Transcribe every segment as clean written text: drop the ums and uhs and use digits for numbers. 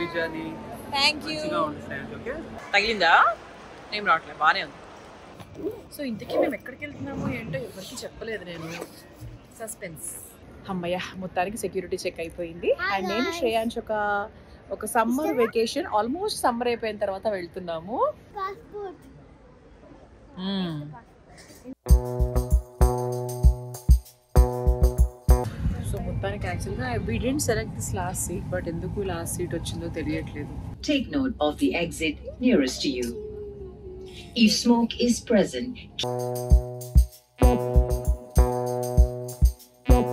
Happy journey. Thank you. Okay తగిలిందా? ఏం రావట్లేదు, బాగానే ఉంది. సో ఇంతకీ మేము ఎక్కడికి వెళ్తున్నామో ఏంటో ఎవరికి చెప్పలేదు నేను. సస్పెన్స్. అమ్మయ్య, మొత్తానికి సెక్యూరిటీ చెక్ అయిపోయింది. అండ్ నేను శ్రేయాంశ్ ఒక సమ్మర్ వెకేషన్, ఆల్మోస్ట్ సమ్మర్ అయిపోయిన తర్వాత వెళ్తున్నాము. సో మొత్తానికి యాక్చువల్గా we didn't select this last seat, but ఎందుకు లాస్ట్ సీట్ వచ్చిందో తెలియట్లేదు. Take note of the exit nearest to you. If smoke is present,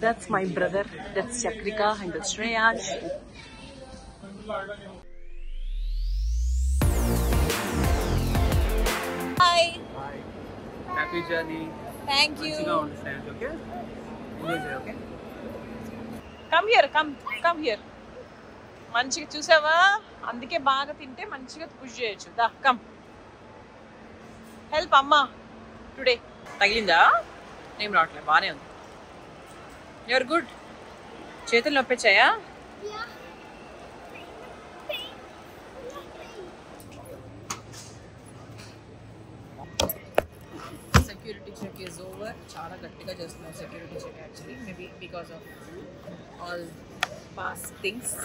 That's my brother, that's Chakrika and that's Shreyansh. Hi. Happy journey. Thank you. Okay okay Come here, come here. మంచిగా చూసావా? అందుకే బాగా తింటే మంచిగా push చేయొచ్చు. దా come. Help అమ్మా today. తగిలిందా? ఏం రావట్లేదు, బాగానే ఉంది. You are good. చేతులు నొప్పించాయా? Security check is over. చాలా గట్టిగా చేస్తున్నాం security check actually, maybe because of all pass things.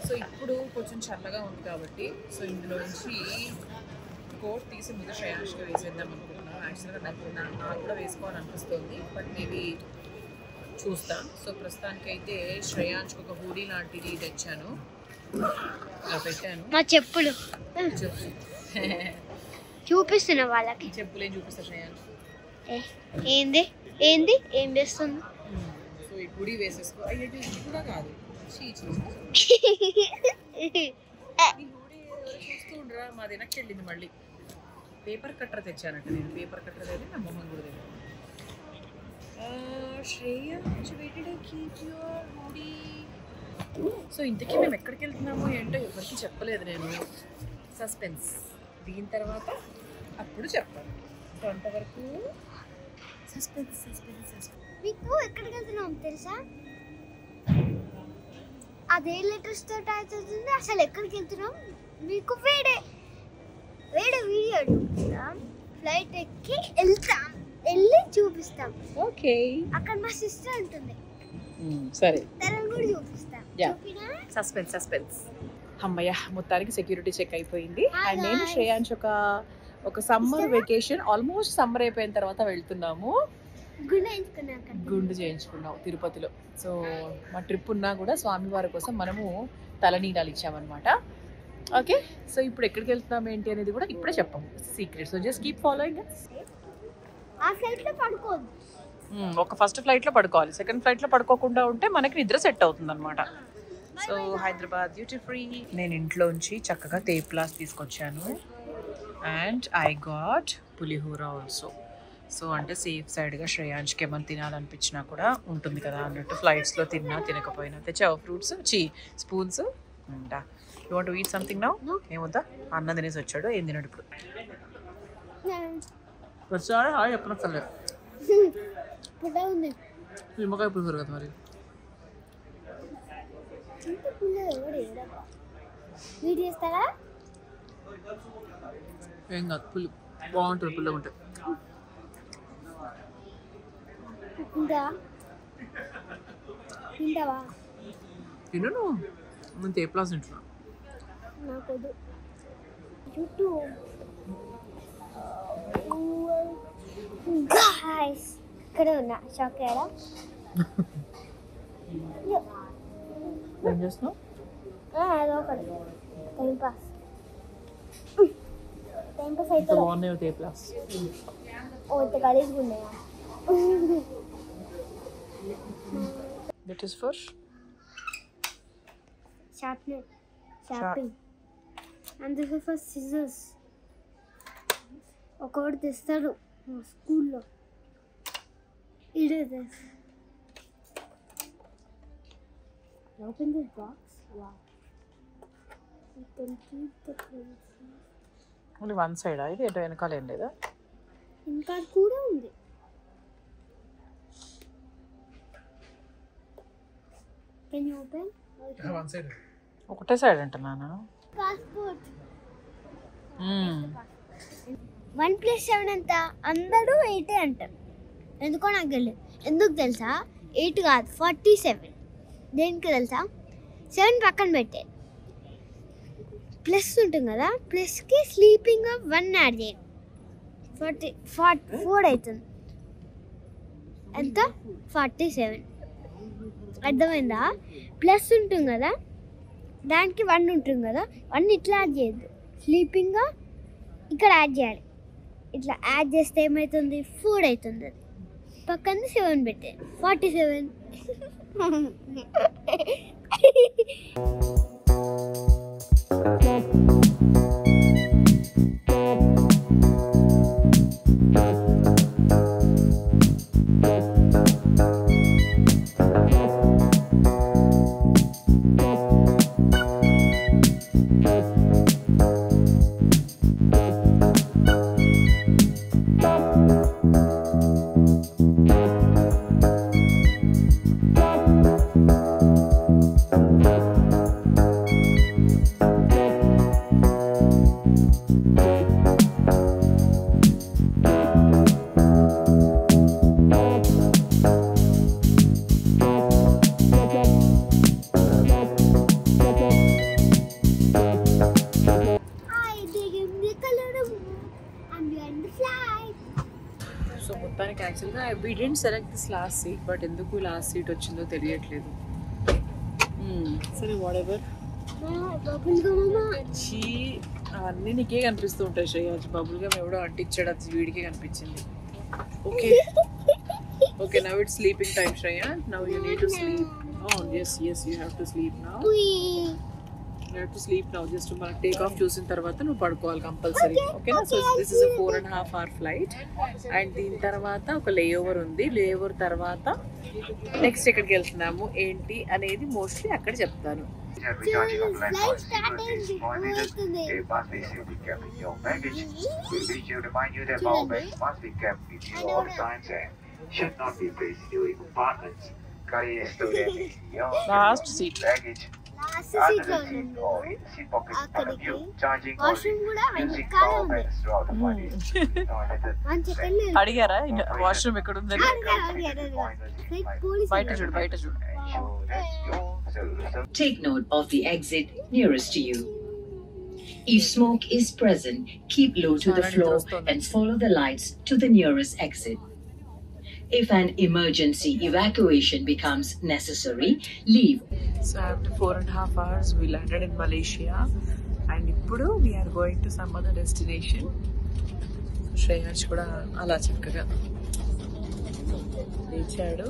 So ఇప్పుడు కొంచెం చల్లగా ఉంది కాబట్టి సో ఇందులో నుంచి కోట్ తీసి ముందు శ్రేయాంష్గా వేసేద్దాం అనుకుంటున్నాను. యాక్చువల్గా నాకు కూడా వేసుకోవాలనిపిస్తుంది, బట్ మేబీ చూస్తాను. సో ప్రస్తుతానికైతే శ్రేయాంష్కి ఒక హూడీ లాంటిది తెచ్చాను, పెట్టాను. మా చెప్పులు చూపిస్తున్నా వాళ్ళకి. చెప్పులు ఏం చూపిస్తా శ్రేయాంష్? ఏంది ఏంది ఏం చేస్తుంది? సో ఈ హూడీ వేసేసుకో. అయ్యో ఇది కూడా కాదు, చూస్తూ ఉండరా, మా వెనక్కి వెళ్ళింది మళ్ళీ. పేపర్ కట్టర్ తెచ్చానంట నేను. పేపర్ కట్టర్ అయితే నా మొహం కూడా తెలియదు. సో ఇంతకీ మేము ఎక్కడికి వెళ్తున్నామో ఏంటో ఎవరికి చెప్పలేదు నేను. సస్పెన్స్. దీని తర్వాత అప్పుడు చెప్తాను. సో అంతవరకు సస్పెన్స్ సస్పెన్స్ సస్పెన్స్. మీకు ఎక్కడికి వెళ్తున్నాం తెలుసా? అదే లెటర్స్ తోటి అవుతుంది. అసలు ఎక్కడికి వెళ్తున్నాం మీకు వేడే వీడియో చూపిస్తాం. ఫ్లైట్ ఎక్కి వెళ్ళి చూపిస్తాం. ఓకే. అక్కడ మా సిస్టర్ ఉంటుంది, సరే తనని కూడా చూపిస్తాం. Suspense suspense. అమ్మయ్య, మొత్తానికి సెక్యూరిటీ చెక్ అయిపోయింది. అండ్ నేను శ్రేయాంశ్ ఒక సమ్మర్ వెకేషన్, ఆల్మోస్ట్ సమ్మర్ అయిపోయిన తర్వాత వెళ్తున్నాము. గుండు చేయించుకున్నాం తిరుపతిలో. సో మా ట్రిప్ ఉన్నా కూడా స్వామివారి కోసం మనము తలనీలాలు ఇచ్చామన్నమాట. ఓకే, సో ఇప్పుడు ఎక్కడికి వెళ్తున్నాం ఏంటి అనేది కూడా ఇప్పుడే చెప్పాము, secret. So just keep following. ఒక ఫస్ట్ ఫ్లైట్లో పడుకోవాలి, సెకండ్ ఫ్లైట్లో పడుకోకుండా ఉంటే మనకి నిద్ర సెట్ అవుతుంది అనమాట. So Hyderabad duty free. నేను ఇంట్లోంచి చక్కగా తేప్లాస్ తీసుకొచ్చాను. And I got pulihora also. So అంటే సేఫ్ సైడ్గా శ్రేయాంష్కి ఏమైనా తినాలనిపించినా కూడా ఉంటుంది కదా అన్నట్టు. ఫ్లైట్స్లో తిన్నా తినకపోయినా తెచ్చావు fruits, spoons. You want to eat something now? ఏమొద్దా? అన్నం తినేసి వచ్చాడు, ఏం తిన్నాడు ఇప్పుడు? వచ్చాడు ఎప్పుడు వస్తలేదు. నిమ్మకాయ పులిహోర కదా మరి. ఏం కాదు, పులి బాగుంటుంది, పుల్లగా ఉంటాయి. తిను, నేను తేప్లాస్ తింటున్నా. ఇక్కడ ఉన్నా షాక్ అయ్యారా? ఏం చేస్తున్నావు? అదొకటి టైం పాస్ అయితే బాగున్నాయి తేప్లాస్. ఇంత గలీజ్గా ఉన్నాయా? That is for shopping. And this is for scissors. ఒకటి తెస్తాడు స్కూల్లో. It is. Open this box. Wow. You can keep the pencil. Only one సైడా ఇది? ఎటు వెనకాల ఏం లేదా? ఇంకా కూడా ఉంది. Can you open? One side. ఒకటే సైడ్ అంటున్నానా? పాస్పోర్ట్ 1+7 ఎంత? అందరూ 8 అంటారు. ఎందుకో నాకు తెలియదు. ఎందుకు తెలుసా? 8 కాదు 47. దేనికి తెలుసా? 7 పక్కన పెట్టే ప్లస్ ఉంటుంది కదా, ప్లస్కి స్లీపింగ్ 1 యాడ్ చేయండి. 44 అవుతుంది. ఎంత? 47. అర్థమైందా? ప్లస్ ఉంటుంది కదా, దానికి 1 ఉంటుంది కదా, 1 ఇట్లా యాడ్ చేయద్దు, స్లీపింగ్గా ఇక్కడ యాడ్ చేయాలి. ఇట్లా యాడ్ చేస్తే ఏమవుతుంది? 4 అవుతుంది. అది పక్కన 7 పెట్టే 47. సో మొత్తానికి యాక్చువల్గా we didn't select this last seat, but ఎందుకు లాస్ట్ సీట్ వచ్చిందో తెలియట్లేదు. సరే వాట్ ఎవర్. అవన్నీ నీకే కనిపిస్తూ ఉంటాయి శ్రేయ. బబుల్గా ఎవడో అంటించాడు, అది వీడికే కనిపించింది. Okay okay, now it's sleeping time Shreya. Now you need to sleep. Yes you have to sleep now. You have to sleep now. Just to take off చూసిన తర్వాత నువ్వు పడుకోవాలి కంపల్సరీ. ఓకేనా? So this is a 4.5 hour flight and దీని తర్వాత ఒక layover ఉంది. Layover తర్వాత నెక్స్ట్ ఎక్కడికి వెళ్తున్నాము ఏంటి అనేది మోస్ట్లీ అక్కడ చెప్తాను. లాస్ట్ సీట్ అడిగారా వాష్రూమ్ ఎక్కడ ఉందని? బయట చూడు, బయట చూడు. Take note of the exit nearest to you. If smoke is present, keep low to the floor and follow the lights to the nearest exit. If an emergency evacuation becomes necessary, leave. So after 4.5 hours, we landed in Malaysia, and ఇప్పుడు we are going to some other destination. Shreyas కూడా అలా చక్కగా లేచాడు.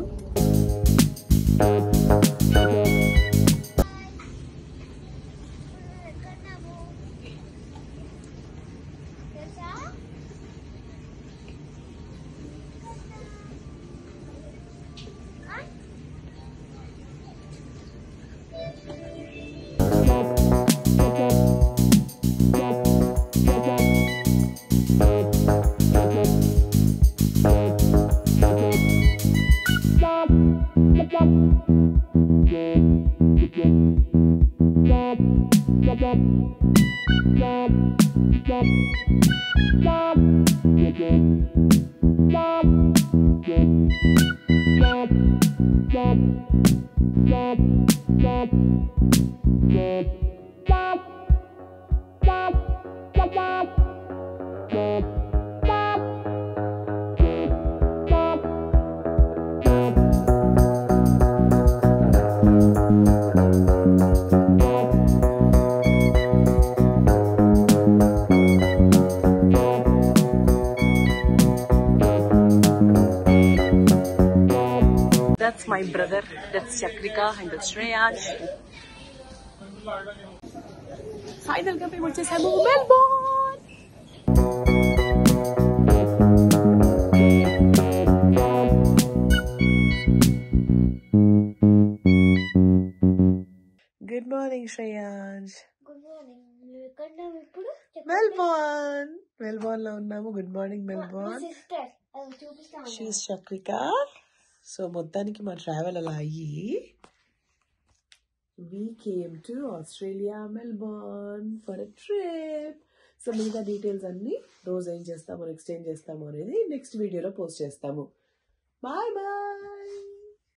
That's my brother, that's Chakrika and that's Shreyaj. Finally మేము వచ్చేసాము Melbourne. Good morning Shreyaj. Good morning. ఎక్కడున్నాము ఇప్పుడు? Melbourne లో ఉన్నాము. Good morning Melbourne. సిస్టర్ అది చూపిస్తాను. షీస్ చక్రిక. సో మొత్తానికి మా ట్రావెల్ అలా అయ్యి we came to Australia, Melbourne for a trip. So మిగతా డీటెయిల్స్ అన్నీ రోజు ఏం చేస్తామో నెక్స్ట్ ఏం చేస్తామో అనేది నెక్స్ట్ వీడియోలో పోస్ట్ చేస్తాము. Bye bye.